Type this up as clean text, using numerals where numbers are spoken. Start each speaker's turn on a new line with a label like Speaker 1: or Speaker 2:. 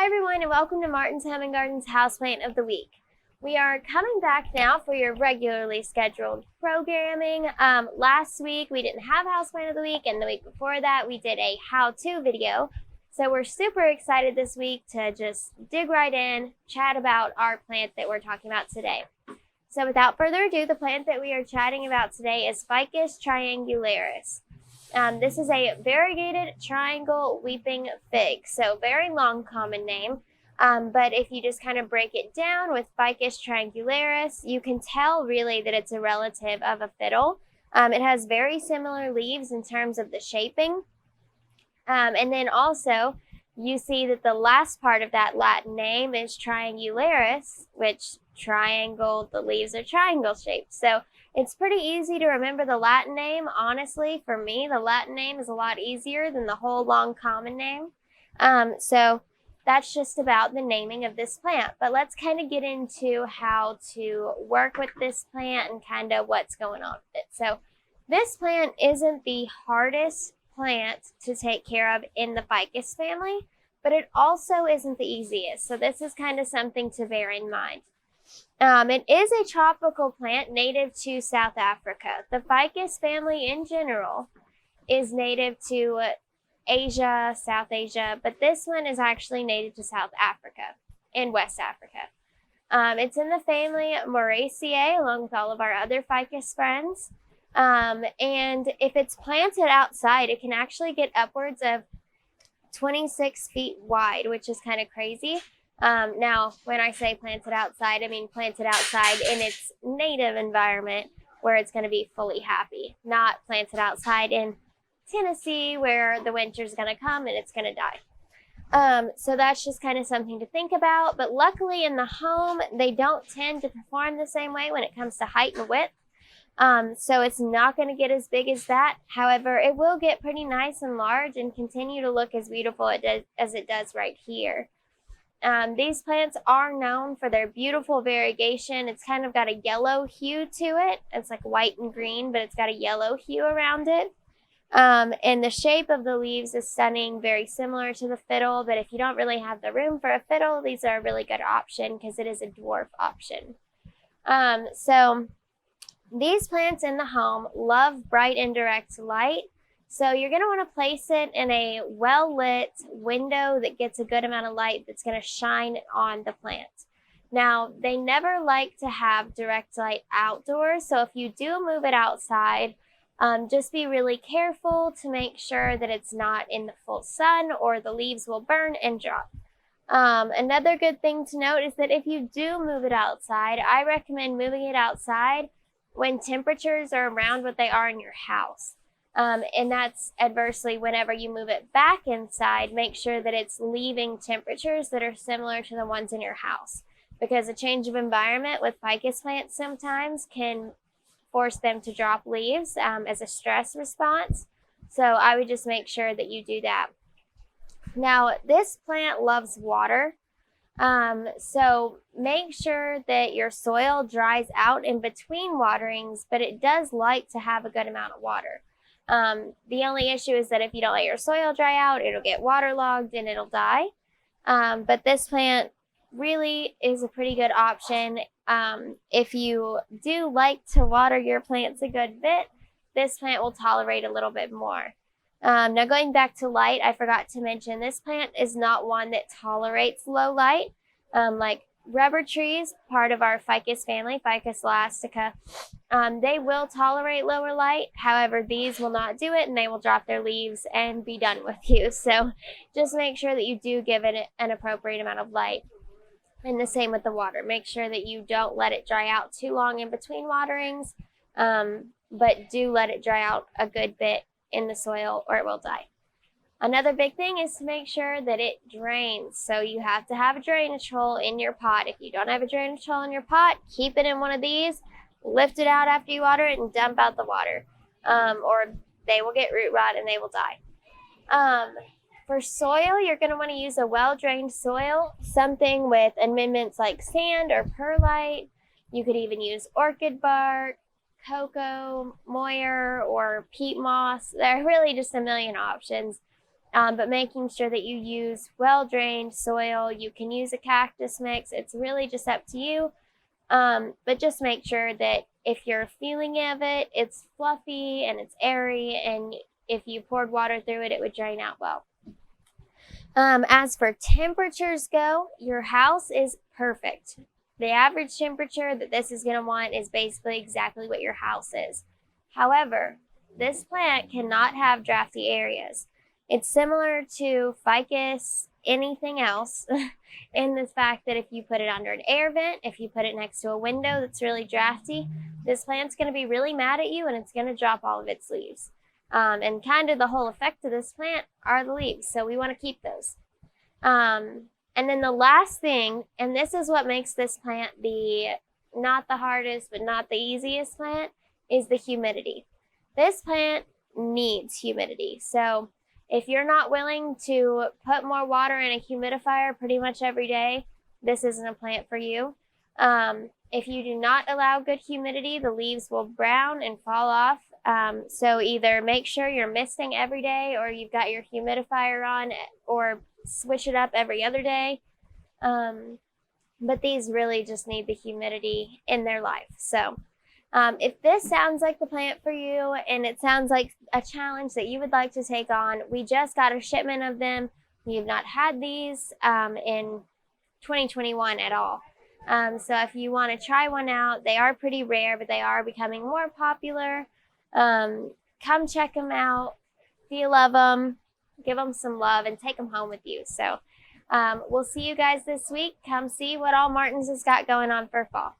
Speaker 1: Hi everyone, and welcome to Martin's Home and Garden's Houseplant of the Week. We are coming back now for your regularly scheduled programming. Last week we didn't have Houseplant of the Week, and the week before that we did a how-to video. So we're super excited this week to just dig right in, chat about our plant that we're talking about today. So without further ado, the plant that we are chatting about today is Ficus triangularis. This is a variegated triangle weeping fig, so very long common name. But if you just kind of break it down with Ficus triangularis, you can tell really that it's a relative of a fiddle. It has very similar leaves in terms of the shaping. And then also you see that the last part of that Latin name is triangularis, which triangle, the leaves are triangle shaped. So it's pretty easy to remember the Latin name. Honestly, for me, the Latin name is a lot easier than the whole long common name. So that's just about the naming of this plant. But let's kind of get into how to work with this plant and kind of what's going on with it. So this plant isn't the hardest plant to take care of in the ficus family, but it also isn't the easiest. So this is kind of something to bear in mind. It is a tropical plant native to South Africa. The ficus family in general is native to Asia, South Asia, but this one is actually native to South Africa and West Africa. It's in the family Murfreesboro along with all of our other ficus friends. And if it's planted outside, it can actually get upwards of 26 feet wide, which is kind of crazy. Now, when I say planted outside, I mean planted outside in its native environment where it's going to be fully happy, not planted outside in Tennessee where the winter's going to come and it's going to die. So that's just kind of something to think about. But luckily in the home, they don't tend to perform the same way when it comes to height and width. So it's not going to get as big as that. However, it will get pretty nice and large and continue to look as beautiful as it does right here. These plants are known for their beautiful variegation. It's kind of got a yellow hue to it. It's like white and green, but it's got a yellow hue around it. And the shape of the leaves is stunning, very similar to the fiddle. But if you don't really have the room for a fiddle, these are a really good option because it is a dwarf option. So these plants in the home love bright and direct light. So you're going to want to place it in a well-lit window that gets a good amount of light that's going to shine on the plant. Now, they never like to have direct light outdoors, so if you do move it outside, just be really careful to make sure that it's not in the full sun or the leaves will burn and drop. Another good thing to note is that if you do move it outside, I recommend moving it outside when temperatures are around what they are in your house. And that's adversely whenever you move it back inside, make sure that it's leaving temperatures that are similar to the ones in your house, because a change of environment with ficus plants sometimes can force them to drop leaves as a stress response. So I would just make sure that you do that. Now, this plant loves water. So make sure that your soil dries out in between waterings, but it does like to have a good amount of water. The only issue is that if you don't let your soil dry out, it'll get waterlogged and it'll die. But this plant really is a pretty good option. If you do like to water your plants a good bit, this plant will tolerate a little bit more. Now going back to light, I forgot to mention this plant is not one that tolerates low light. Like rubber trees, part of our ficus family, Ficus elastica, they will tolerate lower light. However, these will not do it and they will drop their leaves and be done with you. So just make sure that you do give it an appropriate amount of light. And the same with the water. Make sure that you don't let it dry out too long in between waterings, but do let it dry out a good bit in the soil or it will die. Another big thing is to make sure that it drains. So you have to have a drainage hole in your pot. If you don't have a drainage hole in your pot, keep it in one of these, lift it out after you water it and dump out the water. Or they will get root rot and they will die. For soil, you're going to want to use a well-drained soil, something with amendments like sand or perlite. You could even use orchid bark, cocoa, moyer, or peat moss. There are really just a million options. but making sure that you use well-drained soil. You can use a cactus mix. It's really just up to you. But just make sure that if you're feeling of it, it's fluffy and it's airy, and if you poured water through it, it would drain out well. As for temperatures go, your house is perfect. The average temperature that this is going to want is basically exactly what your house is. However, this plant cannot have drafty areas. It's similar to ficus, anything else, in the fact that if you put it under an air vent, if you put it next to a window that's really drafty, this plant's going to be really mad at you and it's going to drop all of its leaves. And kind of the whole effect of this plant are the leaves, so we want to keep those. And then the last thing, and this is what makes this plant not the hardest but not the easiest plant, is the humidity. This plant needs humidity. So if you're not willing to put more water in a humidifier pretty much every day, this isn't a plant for you. If you do not allow good humidity, the leaves will brown and fall off. So either make sure you're misting every day, or you've got your humidifier on, or switch it up every other day. But these really just need the humidity in their life. So if this sounds like the plant for you, and it sounds like a challenge that you would like to take on, we just got a shipment of them. We have not had these in 2021 at all. So if you want to try one out, they are pretty rare, but they are becoming more popular. Come check them out. If you love them, give them some love and take them home with you. So we'll see you guys this week. Come see what all Martin's has got going on for fall.